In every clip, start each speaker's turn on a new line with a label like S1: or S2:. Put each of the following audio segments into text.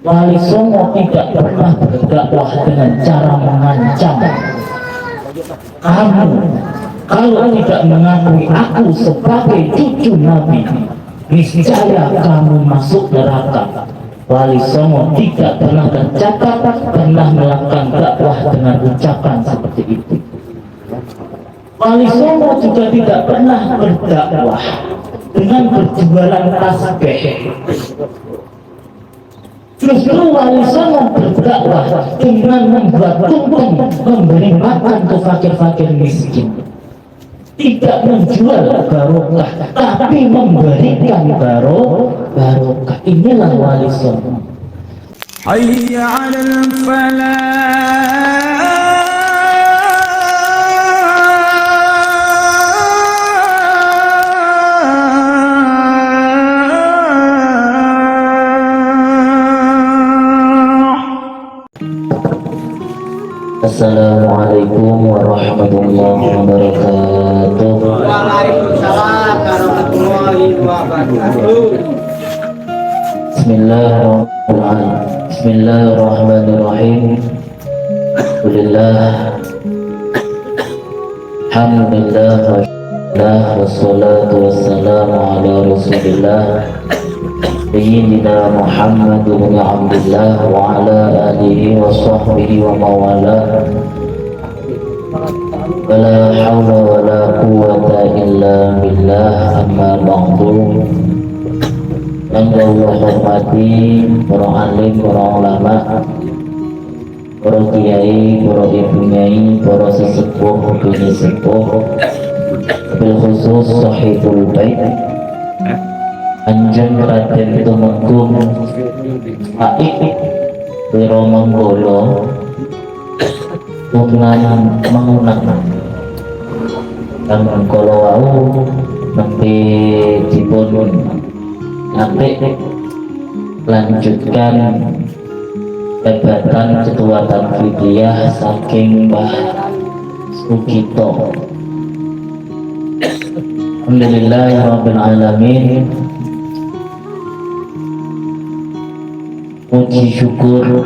S1: Wali Songo tidak pernah berdakwah dengan cara mengancam. Kamu kalau tidak mengakui aku sebagai cucu Nabi, niscaya kamu masuk neraka. Wali Songo tidak pernah tercatat pernah melakukan dakwah dengan ucapan seperti itu. Wali Songo juga tidak pernah berdakwah dengan berjualan tasbih. Justru Wali Songo berdakwah dengan membuat tumpeng, memberi makan ke fakir-fakir miskin. Tidak menjual barokah, tapi memberikan barokah. Inilah Wali Songo.
S2: Hayya 'alal falah.
S1: Assalamualaikum warahmatullahi wabarakatuh.
S3: Waalaikumsalam warahmatullahi wabarakatuh.
S1: Bismillahirrahmanirrahim. Alhamdulillah wassalatu wassalamu ala rasulillah Sayyidina Muhammad bin Abdullah wa ala alihi wa sahbihi wa mawala. Wala hawla wala quwwata illa billah, amma ba'du. Yang Allah hormati para alim, para ulama, para kiai, para ibu nyai, para sesepuh, bini sepuh, bil khusus sahibul bait Anjeng Raden Tumenggung Aik Wiro Manggolo dengan menggunakan kang kala wau nembe dipun nanti lanjutkan jabatan ketua Tanfidiyah saking Mbah Sugito. Alhamdulillahirabbil alamin. Puji syukur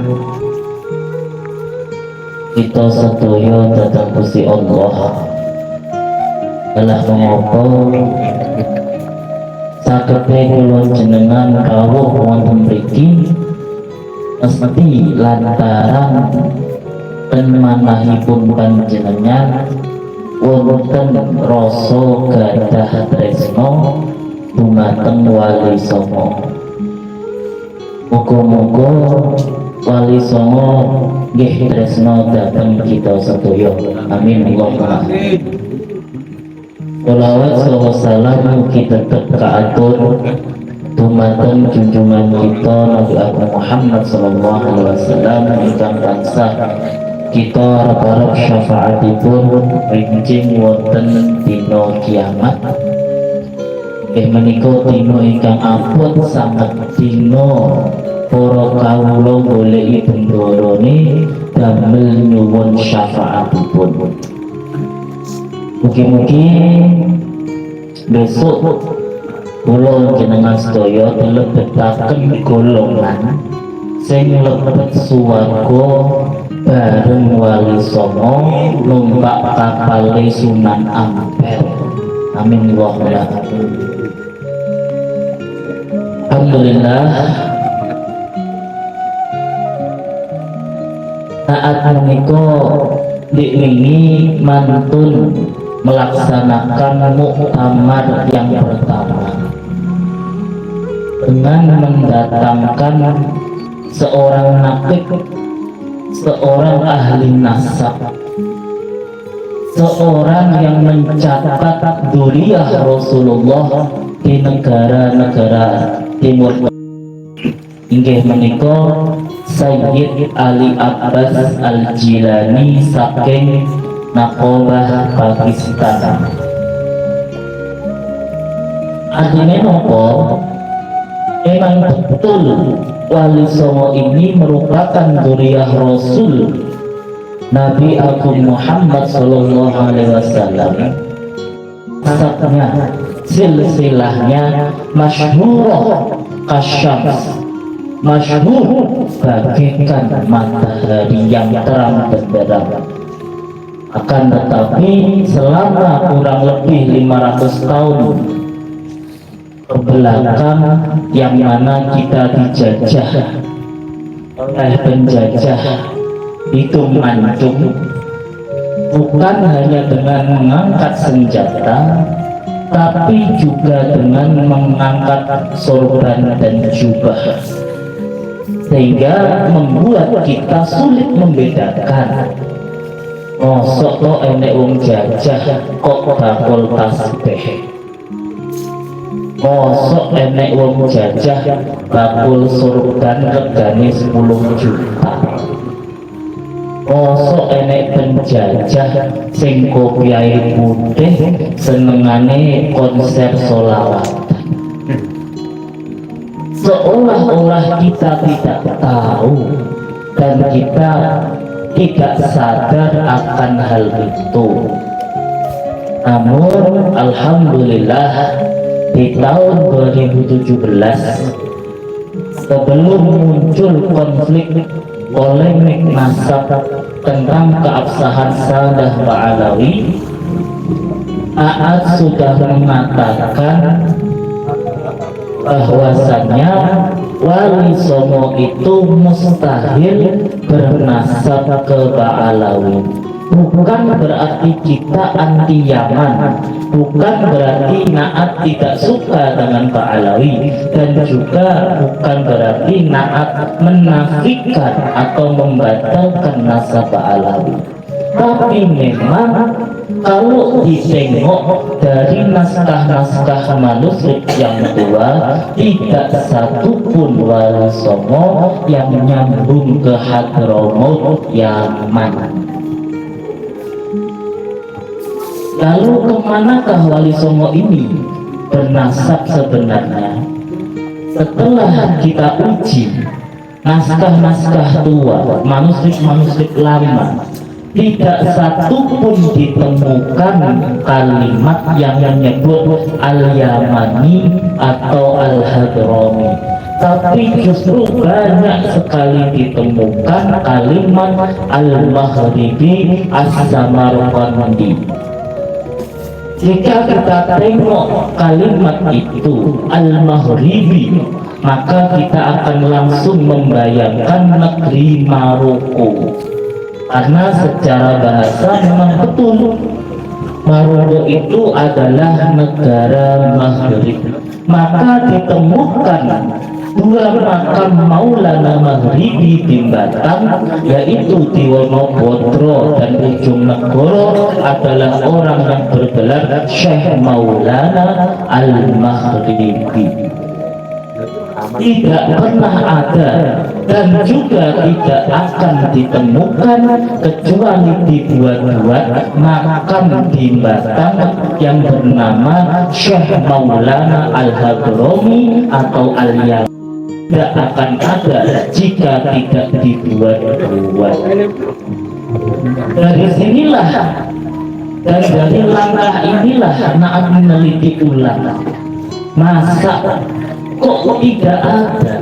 S1: kita sedaya datang Gusti Allah. Alah mengapa saged kula jenengan rawuh wonten mriki mesti lantaran manahipun panjenengan wonten rasa gadah tresno dumateng Wali Songo. Muga-muga Wali Songo nggih tresno dhateng kita sedaya. Amin Allahumma. Sholawat saha salam mugi tetep kaatur dumateng junjungan kita Nabi Muhammad sallallahu alaihi wasallam ingkang tansah kita harap syafaatipun rinjing wonten dina kiamat. Menika dina ingkang ampun sanget dina para kawula goleki bendarane damel nyuwun syafaatipun. Mugi-mugi besok kula jenengan sedaya dilebetaken golongan sing lebet swarga bareng Wali Songo numpak kapale Sunan Ampel. Amin Allahumma. Alhamdulillah, saat menika diiringi mantun melaksanakan muktamar yang pertama dengan mendatangkan seorang nakib, seorang ahli nasab, seorang yang mencatat dzurriyyah Rasulullah di negara-negara timur. Inggih menika Sayyid Ali Abbas Al-Jilani saking Naqobah Pakistan. Artinya nopo? Memang betul Wali Songo ini merupakan dzurriyyah Rasul Nabi Agung Muhammad sallallahu alaihi wasallam. Nasabnya, silsilahnya masyhurah kasyams, masyhur bagaikan matahari yang terang benderang. Akan tetapi selama kurang lebih 500 tahun ke belakang, yang mana kita dijajah oleh penjajah itu mancung, bukan hanya dengan mengangkat senjata, tapi juga dengan mengangkat sorban dan jubah, sehingga membuat kita sulit membedakan mosok to enek wong jajah kok bakul tasbih, mosok enek wong jajah bakul sorban regane 10 juta, mosok enek penjajah sing kopiahe putih senengane konser sholawatan. Seolah-olah kita tidak tahu dan kita tidak sadar akan hal itu. Namun alhamdulillah di tahun 2017, sebelum muncul konflik polemik nasab tentang keabsahan Sadah Ba'alawi, Aad sudah mengatakan bahwasannya Wali Songo itu mustahil bernasab ke Ba'alawi. Bukan berarti kita anti Yaman, bukan berarti Naat tidak suka dengan Ba'alawi, dan juga bukan berarti Naat menafikan atau membatalkan nasab Ba'alawi. Tapi memang kalau ditengok dari naskah-naskah manuskrip yang tua, tidak satu pun Wali Songo yang nyambung ke Hadramaut Yaman. Lalu kemanakah Wali Songo ini bernasab sebenarnya? Setelah kita uji naskah-naskah tua, manuskrip-manuskrip lama, tidak satu pun ditemukan kalimat yang menyebut Al-Yamani atau Al-Hadrami, tapi justru banyak sekali ditemukan kalimat Al-Maghribi As-Samarqandi. Jika kita tengok kalimat itu Al-Maghribi, maka kita akan langsung membayangkan negeri Maroko. Karena secara bahasa memang betul Maroko itu adalah negara Maghrib. Maka ditemukan dua makam Maulana Maghribi di Batam, yaitu di Wonobodro dan Ujung Negoro adalah orang yang bergelar Syekh Maulana Al-Maghribi. Tidak pernah ada dan juga tidak akan ditemukan kecuali dibuat-buat makam di Batam yang bernama Syekh Maulana Al-Hadrami atau Al-Yamani. Tidak akan ada jika tidak dibuat-buat. Dari sinilah dan dari langkah inilah Naat meneliti ulang, masa kok tidak ada.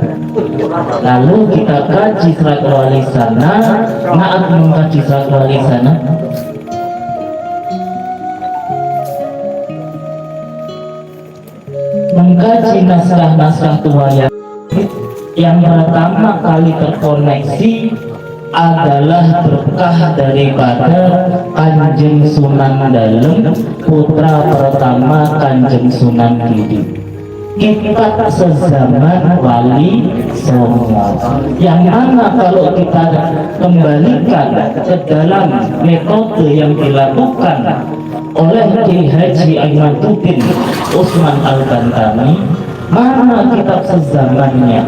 S1: Lalu kita kaji Serat Wali Sana. Naat mengkaji Serat Wali Sana, mengkaji naskah-naskah tua yang pertama kali terkoneksi adalah berkah daripada Kanjeng Sunan Dalem, putra pertama Kanjeng Sunan Giri. Kitab sezaman Wali Songo, yang mana kalau kita kembalikan ke dalam metode yang dilakukan oleh Ki Haji Aimaduddin Usman Al-Bantami, mana kitab sezamannya,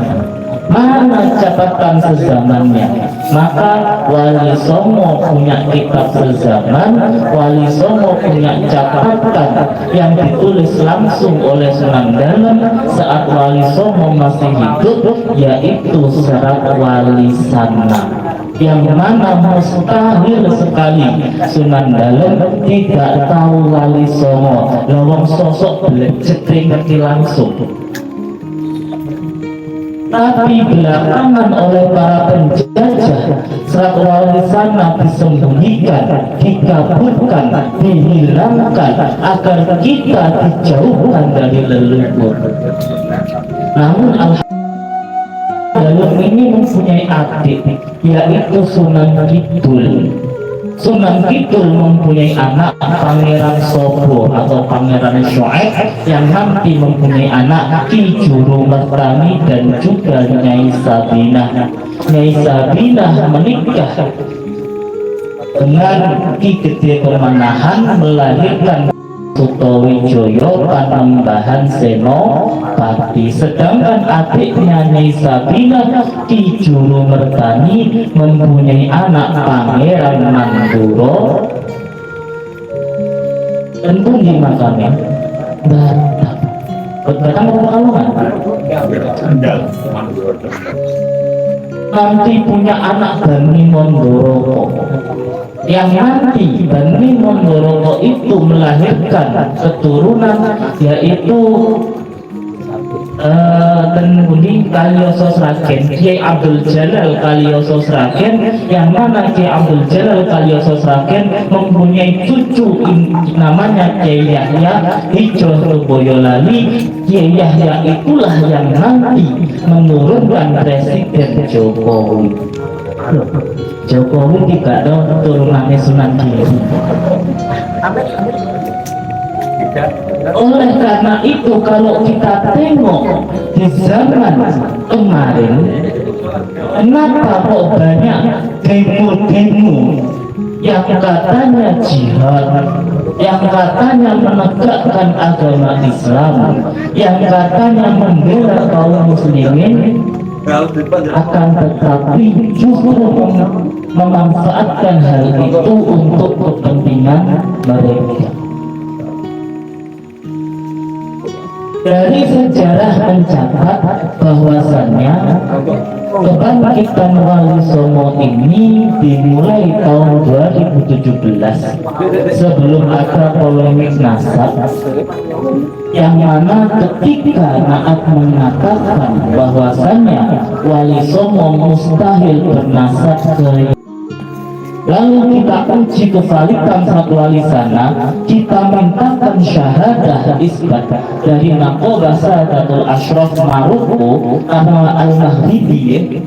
S1: mana catatan sezamannya? Maka Wali Songo punya kitab sezaman, Wali Songo punya catatan yang ditulis langsung oleh Sunan Dalem saat Wali Songo masih hidup, yaitu Serat Wali Sana, yang mana mustahil sekali Sunan Dalem tidak tahu Wali Songo. Lawang sosok belek ngerti langsung. Tapi belakangan oleh para penjajah Serat Wali Sana disembunyikan, dikabulkan, dihilangkan agar kita dijauhkan dari leluhur. Namun Alhamdulillah ini mempunyai adik, yaitu Sunan Kidul. Sunan Kidul mempunyai anak Pangeran Sobo atau Pangeran Syoaib, yang nanti mempunyai anak Ki Juru Mertani dan juga Nyai Sabinah. Nyai Sabinah menikah dengan Ki Gede Permanahan, melahirkan Sutowijoyo Panembahan Senopati. Sedangkan adiknya Nyai Sabinah Ki Juru Mertani mempunyai anak Pangeran Manduro. Tentu di makamnya Batam. Batam atau Pekalongan? Nanti punya anak Bani Mondorogo, yang nanti Bani Mondorogo itu melahirkan keturunan yaitu Tenuni Kaliyoso Sragen, Kiai Abdul Jalal Kaliyoso Sragen, yang mana Kiai Abdul Jalal Kaliyoso Sragen mempunyai cucu namanya Kiai Yahya Hijro Boyolali. Kiai Yahya itulah yang nanti menurunkan Presiden Jokowi. Jokowi tidak tahu turunannya Sunan Giri. Oleh karena itu, kalau kita tengok di zaman kemarin, kenapa kok banyak demo-demo yang katanya jihad, yang katanya menegakkan agama Islam, yang katanya membela kaum muslimin, akan tetapi justru memanfaatkan hal itu untuk kepentingan mereka. Dari sejarah mencatat bahwasannya kebangkitan Wali Songo ini dimulai tahun 2017 sebelum ada polemik nasab, yang mana ketika Naat mengatakan bahwasannya Wali Songo mustahil bernasab ke, lalu kita uji kevalidan Serat Wali Sana, kita mintakan syahadah isbat dari Naqobah Sadatul Ashraf Maroko karena Al-Mahribi,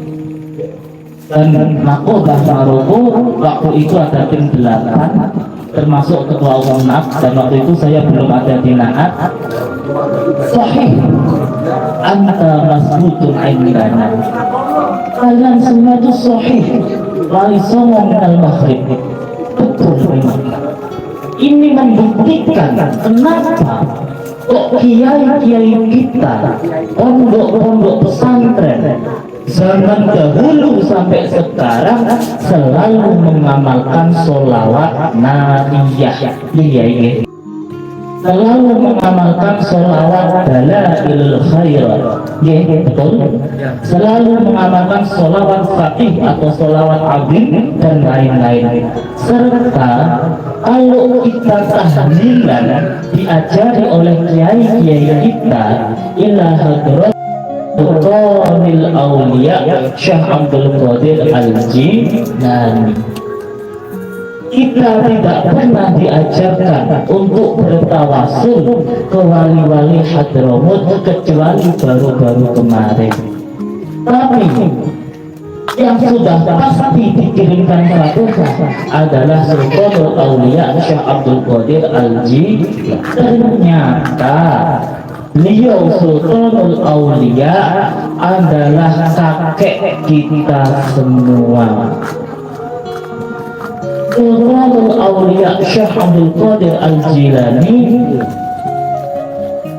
S1: dan Naqobah Maroko waktu itu ada tim 8 termasuk ketua umum Naat, dan waktu itu saya belum ada di Naat. Sahih anta masbutun indana, kalian semua itu sahih Wali Songo minal Maghrib. Betul memang. Ini membuktikan kenapa kok kiai-kiai kita, pondok-pondok pesantren zaman dahulu sampai sekarang selalu mengamalkan sholawat nariyah. Iya, selalu mengamalkan sholawat dalailul khairat. Ya, betul. Selalu mengamalkan sholawat fatih atau sholawat azim dan lain-lain. Serta kalau kita tahlilan diajari oleh kiai-kiai kita ila hadrat Sultanil Aulia Syekh Abdul Qadir Al-Jilani. Kita tidak pernah diajarkan untuk bertawasul ke wali-wali Hadramut kecuali baru-baru kemarin. Tapi yang sudah pasti dikirimkan Fatihah adalah Sultanul Aulia Syekh Abdul Qadir Al-Jilani. Ternyata beliau Sultanul Aulia adalah kakek kita semua. Sultanul Aulia Syekh Abdul Qadir Al-Jilani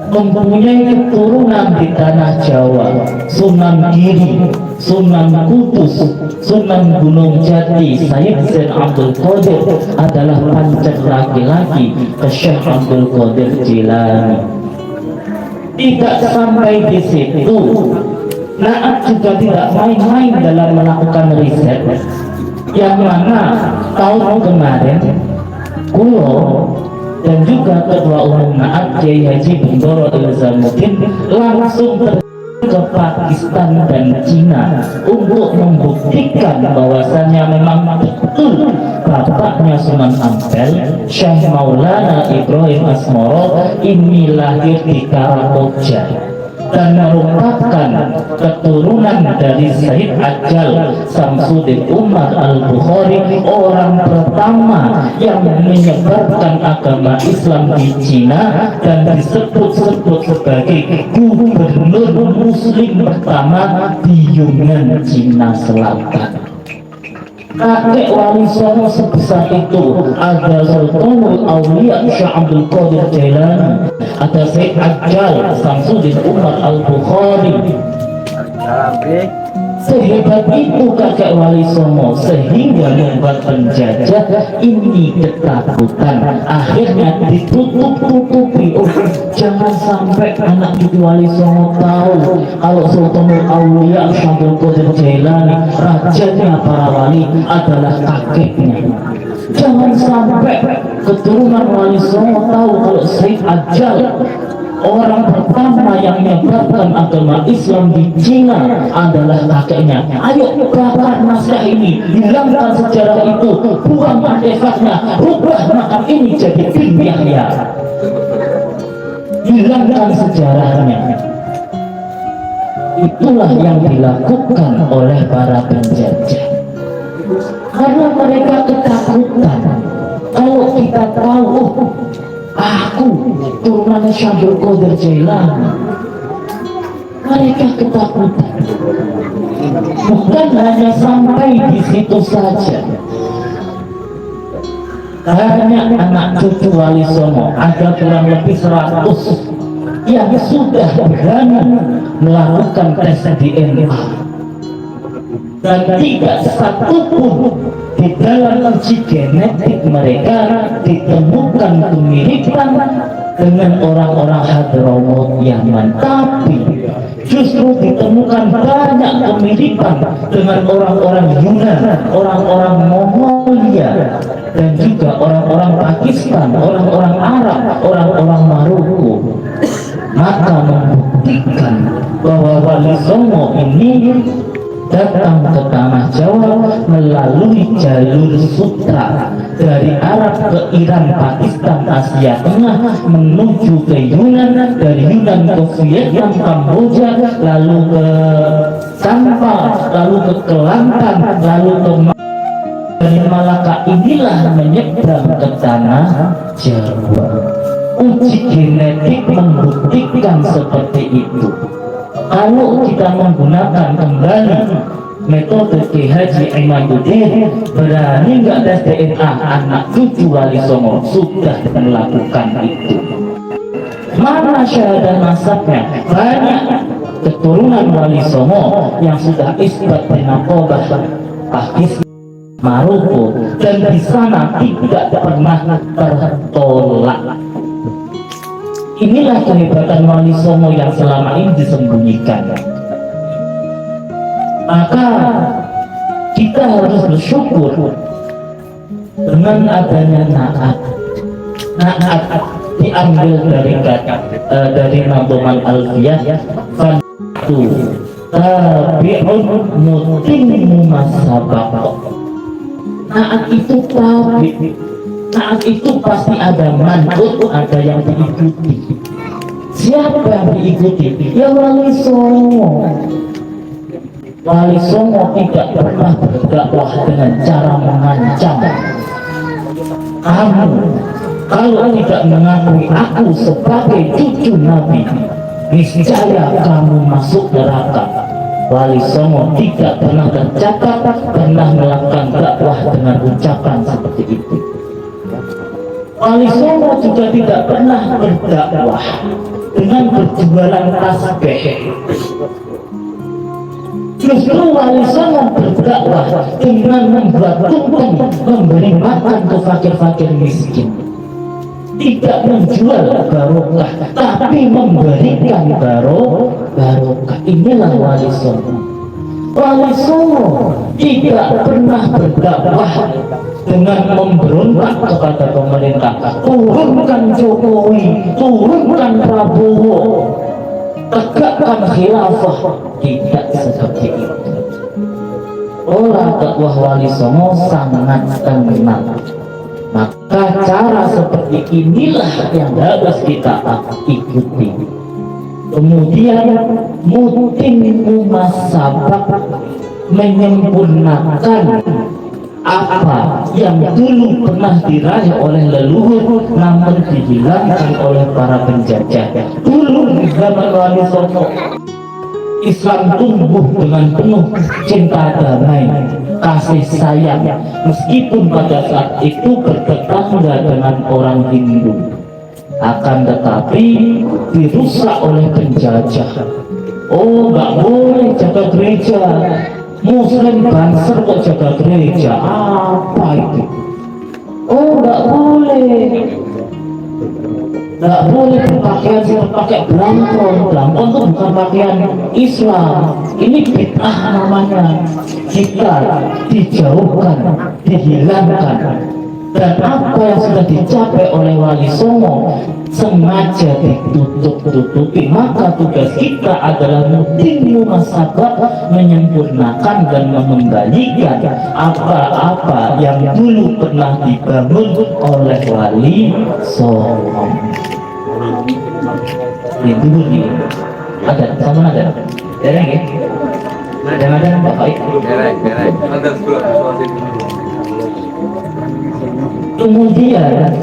S1: mempunyai keturunan di tanah Jawa, Sunan Giri, Sunan Kudus, Sunan Gunung Jati. Sayyid Zain Abdul Qadir adalah pancet laki-laki ke Syekh Abdul Qadir Jilani. Tidak sampai di situ, Naat juga tidak main-main dalam melakukan riset, yang mana tahun kemarin Kulo dan juga ketua umum Naat Kiai Haji Bendoro Ilzamuddin langsung ke Pakistan dan Cina untuk membuktikan bahwasannya memang betul bapaknya Sunan Ampel, Syekh Maulana Ibrahim Asmoro ini lahir di Karakoja dan merupakan keturunan dari Syekh Ajal Samsuddin Umar Al-Bukhari, orang pertama yang menyebarkan agama Islam di Cina dan disebut-sebut sebagai gubernur muslim pertama di Yunan, Cina Selatan. Kakek Wali Songo sebesar itu ada Sultanul Aulia Syekh Abdul Qadir Jailani, ada Syekh Ajal Samsuddin Umar Al-Bukhari. Sehebat itu kakek Wali Songo sehingga membuat penjajah ini ketakutan, akhirnya ditutup-tutupi. Oh, jangan sampai anak cucu Wali Songo tahu kalau Sultanul Aulia Syekh Abdul Qadir Jailani, rajanya para wali, adalah kakeknya. Jangan sampai keturunan Wali Songo tahu kalau Syekh Ajal, orang pertama yang menyebarkan agama Islam di Cina, adalah kakeknya. Ayo bakar naskah ini, hilangkan sejarah itu, buang artefaknya, rubah makam ini jadi Bin Yahya, hilangkan sejarahnya. Itulah yang dilakukan oleh para penjajah karena mereka ketakutan. Kalau kita tahu aku turunan Syekh Abdul Qadir Jailani, mereka ketakutan. Bukan hanya sampai di situ saja, banyak anak cucu Wali Songo, ada kurang lebih 100 yang sudah berani melakukan tes DNA, dan tidak satupun di dalam uji genetik mereka ditemukan kemiripan dengan orang-orang Hadramaut Yaman, tapi justru ditemukan banyak kemiripan dengan orang-orang Yunan, orang-orang Mongolia, dan juga orang-orang Pakistan, orang-orang Arab, orang-orang Maroko. Maka membuktikan bahwa Wali Songo ini datang ke tanah Jawa melalui jalur sutra dari Arab ke Iran, Pakistan, Asia Tengah, menuju ke Yunan, dari Yunan ke Vietnam, Kamboja, lalu ke Sampang, lalu ke Kelantan, lalu ke dari Malaka. Inilah menyeberang ke tanah Jawa. Uji genetik membuktikan seperti itu. Kalau kita menggunakan kembali metode Ki Haji Imaduddin, berani nggak tes DNA anak cucu Wali Songo sudah melakukan itu. Mana syahadah nasabnya? Banyak keturunan Wali Songo yang sudah isbat di Nakobah, Pakistan, Maroko, dan di sana tidak pernah tertolak. Inilah kehebatan Wali Songo yang selama ini disembunyikan. Maka kita harus bersyukur dengan adanya naat. Naat diambil dari Nadhoman Alfiyah, fantu tabi'un mutimmu masabaq. Naat itu tabi'. Saat itu pasti ada manut, ada yang diikuti. Siapa yang diikuti? Ya Wali Songo. Wali Songo tidak pernah berdakwah dengan cara mengancam. Kamu kalau tidak mengakui aku sebagai cucu Nabi, niscaya kamu masuk neraka. Wali Songo tidak pernah tercatat pernah melakukan dakwah dengan ucapan seperti itu. Wali Songo juga tidak pernah berdakwah dengan berjualan tasbih. Justru Wali Songo berdakwah dengan membuat tumpeng, memberi makan ke fakir-fakir miskin. Tidak menjual barokah, tapi memberikan barokah. Inilah Wali Songo. Wali Songo tidak pernah berdakwah dengan memberontak kepada pemerintah. Turunkan Jokowi, turunkan Prabowo. tegakkan khilafah, tidak seperti itu. Orang dakwah Wali Songo sangat tenang. Maka cara seperti inilah yang harus kita ikuti. Kemudian mutim mumasabak, menyempurnakan apa yang dulu pernah diraih oleh leluhur namun dihilangkan oleh para penjajah. Dulu di zaman Wali Songo Islam tumbuh dengan penuh cinta damai, kasih sayang, meskipun pada saat itu bertetangga dengan orang Hindu. Akan tetapi dirusak oleh penjajah. Oh, nggak boleh jaga gereja, Muslim Banser kok jaga gereja, apa itu? Oh, nggak boleh berpakaian pakai belangkon. Belangkon itu bukan pakaian Islam, ini bid'ah namanya. Kita dijauhkan, dihilangkan, dan apa yang sudah dicapai oleh Wali Songo sengaja ditutup-tutupi. Maka tugas kita adalah mutim mumasabak, menyempurnakan dan mengembalikan apa-apa yang dulu pernah dibangun oleh Wali Songo. Ini dulu nih, ada sama ada ya? Ada Pak Baik. Kemudian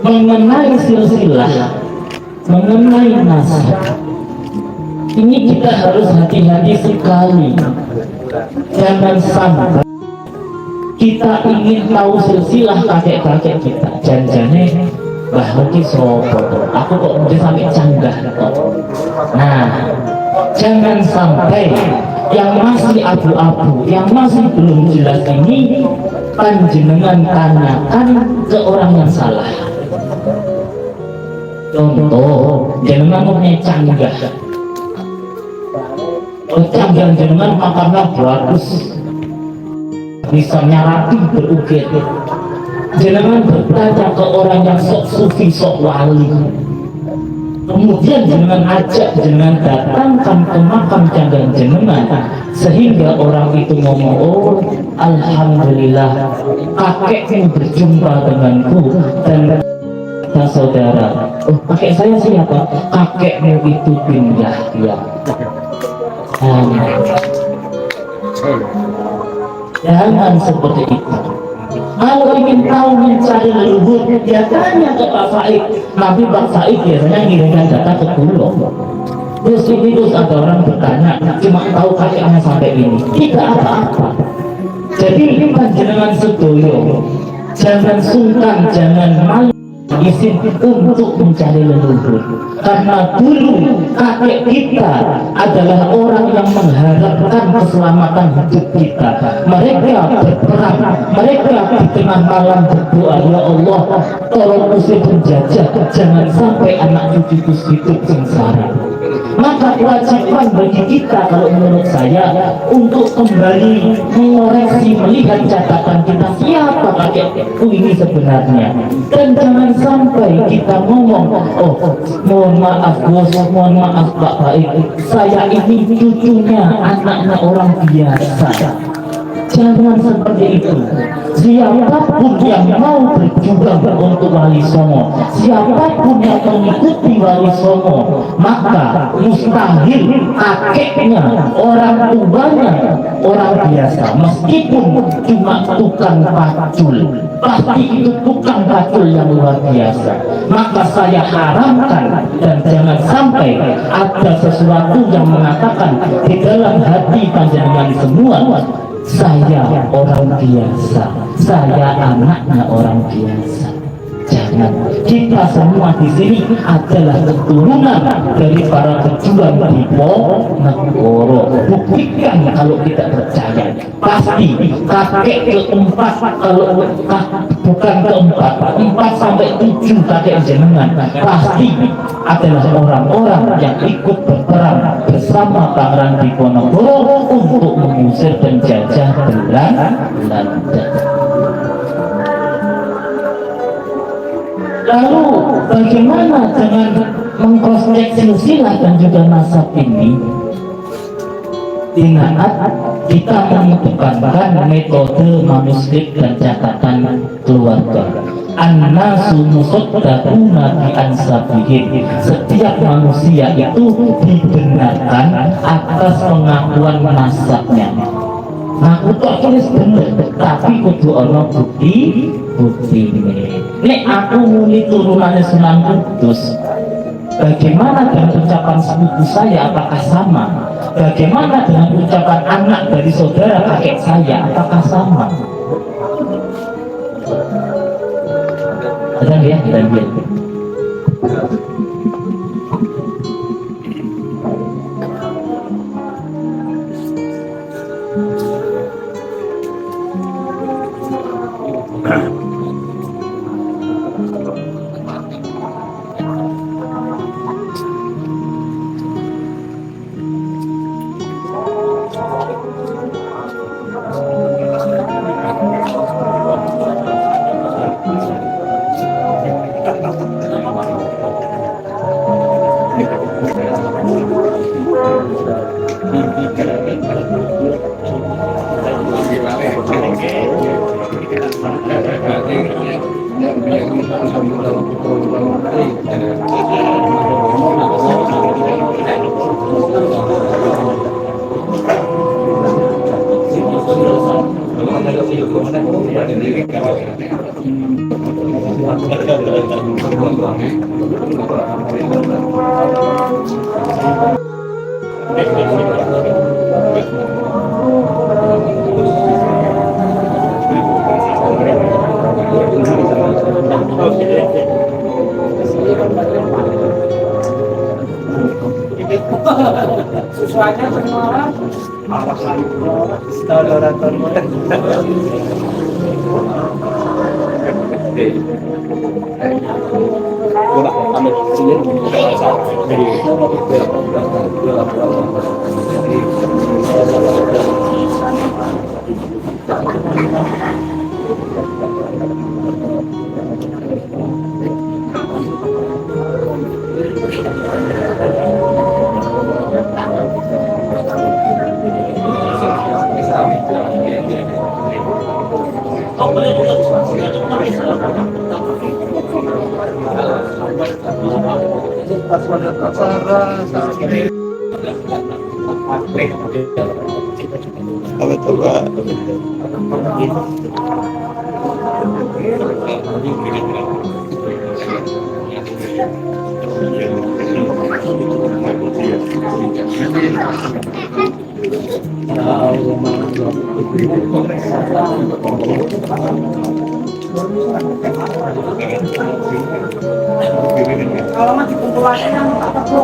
S1: mengenai silsilah, mengenai nasab, ini kita harus hati-hati sekali. Jangan sampai kita ingin tahu silsilah kakek-kakek kita, janjane bahwa sopo, aku kok mungkin sampai canggah kok. Nah, jangan sampai yang masih abu-abu, yang masih belum jelas ini panjenengan tanyakan ke orang yang salah. Contoh, jenengan punya canggah, canggah jenengan makamnya bagus, misalnya rapi berukir. Jenengan bertanya ke orang yang sok sufi, sok wali, kemudian jenengan ajak, jenengan datangkan ke makam canggah jenengan, sehingga orang itu ngomong, oh alhamdulillah kakekmu berjumpa denganku. Dan kata saudara, oh kakek saya siapa? Kakekmu itu pindah ya. Jangan seperti itu. Kalau ingin tahu mencari leluhur, ya tanya ke Pak Said. Nanti Pak Said biasanya ngirimkan data ke Pulau. Terus ada orang bertanya, cuma tahu kakeknya sampai ini, tidak apa-apa. Jadi panjenengan sedoyo, jangan sungkan, jangan malu izin untuk mencari leluhur. Karena dulu kakek kita adalah orang yang mengharapkan keselamatan hidup kita. Mereka berperang, mereka di tengah malam berdoa, ya Allah tolong usir penjajah, jangan sampai anak cucuku hidup sengsara. Maka kewajiban bagi kita, kalau menurut saya, untuk kembali mengoreksi, melihat catatan kita, siapa kakekku ini sebenarnya. Dan jangan sampai kita ngomong, oh mohon maaf bos, mohon maaf Pak Baik, saya ini cucunya, anaknya orang biasa. Jangan seperti itu. Siapapun yang mau berjuang untuk Wali Songo, siapapun yang mengikuti Wali Songo, maka mustahil kakeknya, orang tuanya orang biasa, meskipun cuma tukang pacul, pasti itu tukang pacul yang luar biasa. Maka saya haramkan, dan jangan sampai ada sesuatu yang mengatakan di dalam hati panjenengan semua, saya orang biasa, saya anaknya orang biasa. Jangan. Kita semua di sini adalah keturunan dari para pejuang di Ponegoro. Buktikan kalau kita percaya. Pasti kakek keempat, kalau bukan keempat, 4 sampai 7 kakek jenengan pasti adalah orang-orang yang ikut berperang bersama Pangeran Diponegoro untuk mengusir penjajah Belanda. Lalu bagaimana dengan mengcross-check silsilah dan juga nasab ini, ingat kita menentukan metode manuskrip dan catatan keluarga. An-nasu musaddaquna bi ansabihim. Setiap manusia itu dibenarkan atas pengakuan nasabnya. Aku kok tulis bener, tapi kudu ana bukti ini. Nek aku muni turunannya Sunan Kudus, bagaimana dengan ucapan sepupu saya? Apakah sama? Bagaimana dengan ucapan anak dari saudara kakek saya? Apakah sama? Ada ya, dan dia.
S3: Sesuanya semua instalator
S4: apa tuh Pak?
S3: kalau masih kumpulannya yang apa tuh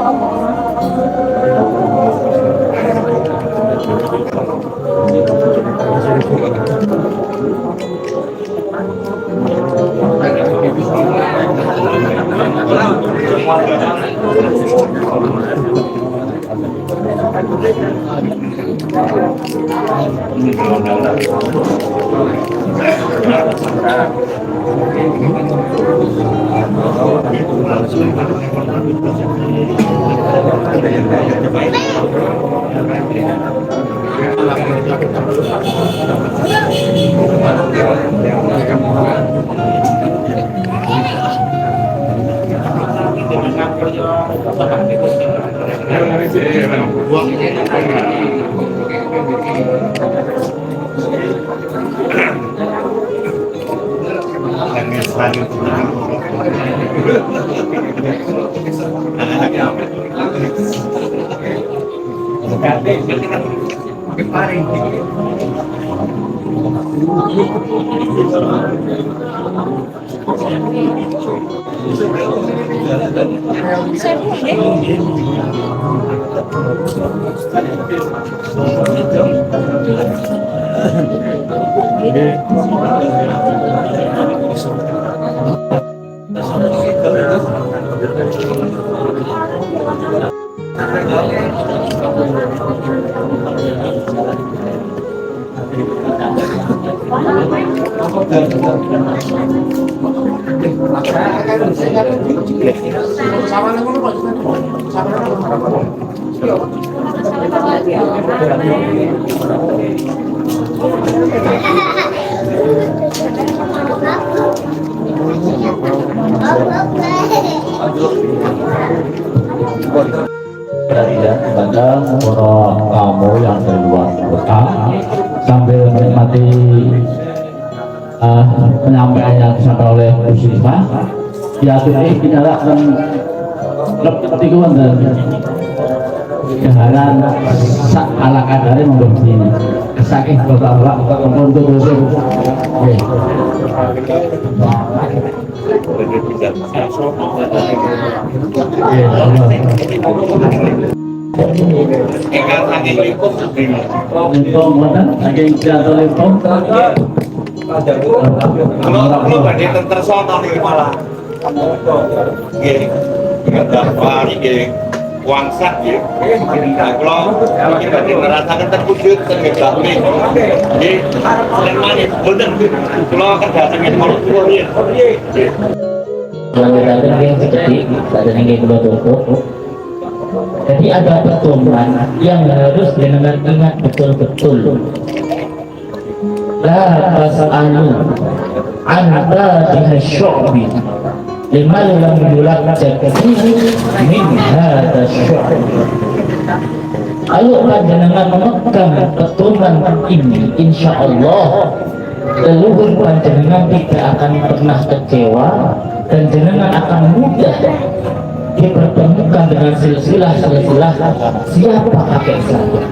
S4: Ya, kepada para kamu yang dari luar kota sambil menikmati penyampaian yang disampaikan oleh Bu Syifa, diakhiri dinyalakan ketikuan dan keharan ala kadari memberi saking bapak untuk usul. Limpong mana? Saking jatuh limpong.
S5: Kalau badhe tersono niki malah. Nggih. Dakwah niki wangsak nggih. Kalau iki badhe ngerasaken terwujud teng Bakti. Nggih. Senengane boten. Kula kerja teng Maluku nggih.
S1: Lanjutkan yang seperti ada yang kedua tutup. Jadi ada pedoman yang harus dengan ingat betul-betul. La tas'alu anta bihasyu'bi liman lam yulajjak min hadha syu'bi. Kalau panjenengan memegang pedoman ini, insya Allah leluhur panjenengan tidak akan pernah kecewa dan jenengan akan mudah dipertemukan dengan silsilah siapa kakek saya.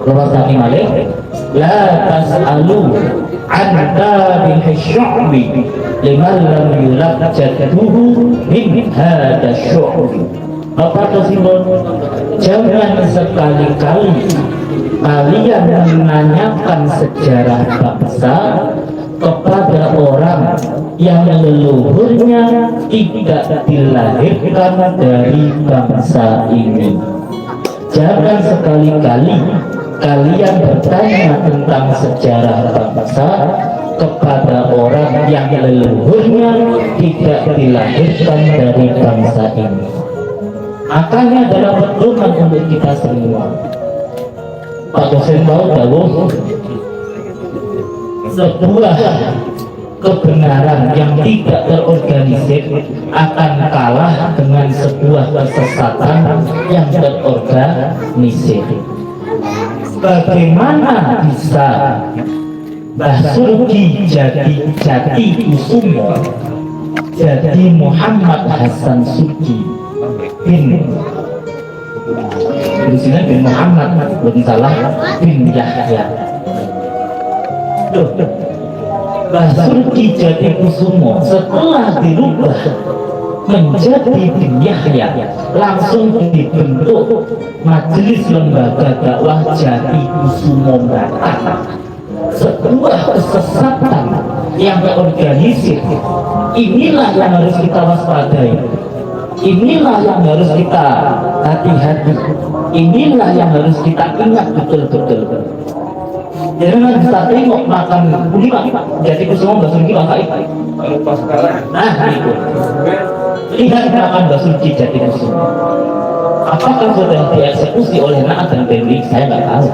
S1: Kalau tadi malik, la tas'alu anta bihasyu'bi liman lam yulajjatuhu min hadha syu'bi. Bapak tersebut, jangan sekali-kali kalian menanyakan sejarah bangsa kepada orang yang leluhurnya tidak dilahirkan dari bangsa ini. Jangan sekali-kali kalian bertanya tentang sejarah bangsa kepada orang yang leluhurnya tidak dilahirkan dari bangsa ini. Makanya adalah pedoman untuk kita semua. Pak dosen tahu bahwa sebuah kebenaran yang tidak terorganisir akan kalah dengan sebuah kesesatan yang terorganisir. Bagaimana bisa Mbah Surgi Jati Kusumo jadi Muhammad Hasan Sugi bin Muhammad bin Salah bin Yahya. Mbah Surgi Jati Kusumo setelah dirubah menjadi bin Yahya langsung dibentuk Majelis Lembaga Dakwah Jati Kusumo Barat. Sebuah kesesatan yang terorganisir. Inilah yang harus kita waspadai. Inilah yang harus kita hati-hati. Inilah yang harus kita ingat betul-betul. Jangan kita tengok makan bulimak Jati Kusumo Mbah Surgi Bangkai. Nah itu. Lihat makan Mbah Surgi Jati Kusumo. Apakah sudah dieksekusi oleh Naat dan Pemri? Saya nggak tahu.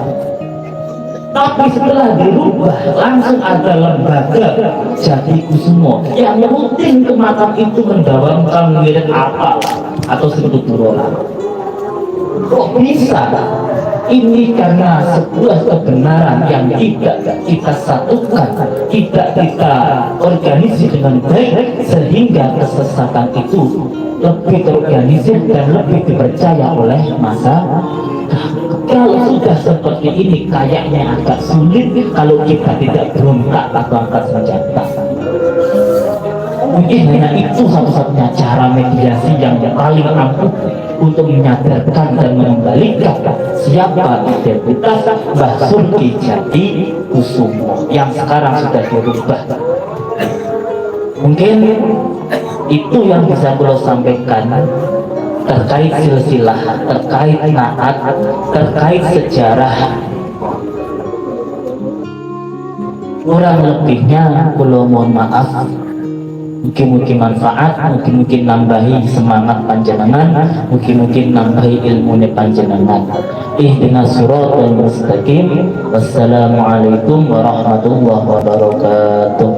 S1: Tapi setelah dirubah langsung ada lembaga Jati Kusumo yang rutin ke makam itu mendawamkan wirid apa atau sebut burola. Kok bisa? Ini karena sebuah kebenaran yang tidak kita satukan, tidak kita organisir dengan baik, sehingga kesesatan itu lebih terorganisir dan lebih dipercaya oleh masa. Kalau sudah seperti ini kayaknya agak sulit kalau kita tidak berontak atau angkat senjata. Mungkin hanya itu satu-satunya cara mediasi yang paling ampuh untuk menyadarkan dan mengembalikan siapa identitas Mbah Surgi Jati Kusumo yang sekarang sudah dirubah. Mungkin itu yang bisa saya sampaikan terkait silsilah, terkait naat, terkait sejarah. Kurang lebihnya kula mohon maaf. Mungkin manfaat, mungkin nambahi semangat panjenengan, mungkin nambahi ilmu panjenengan. Ihdinas siratal mustaqim. Wassalamualaikum warahmatullahi wabarakatuh.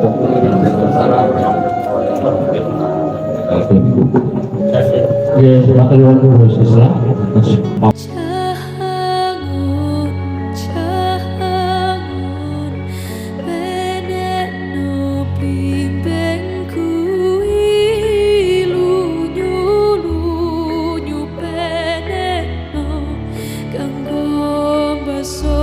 S4: Ya, bakal dulu Islam.
S6: Jangan, jangan benekno bimbingku lunyu benekno kanggo baso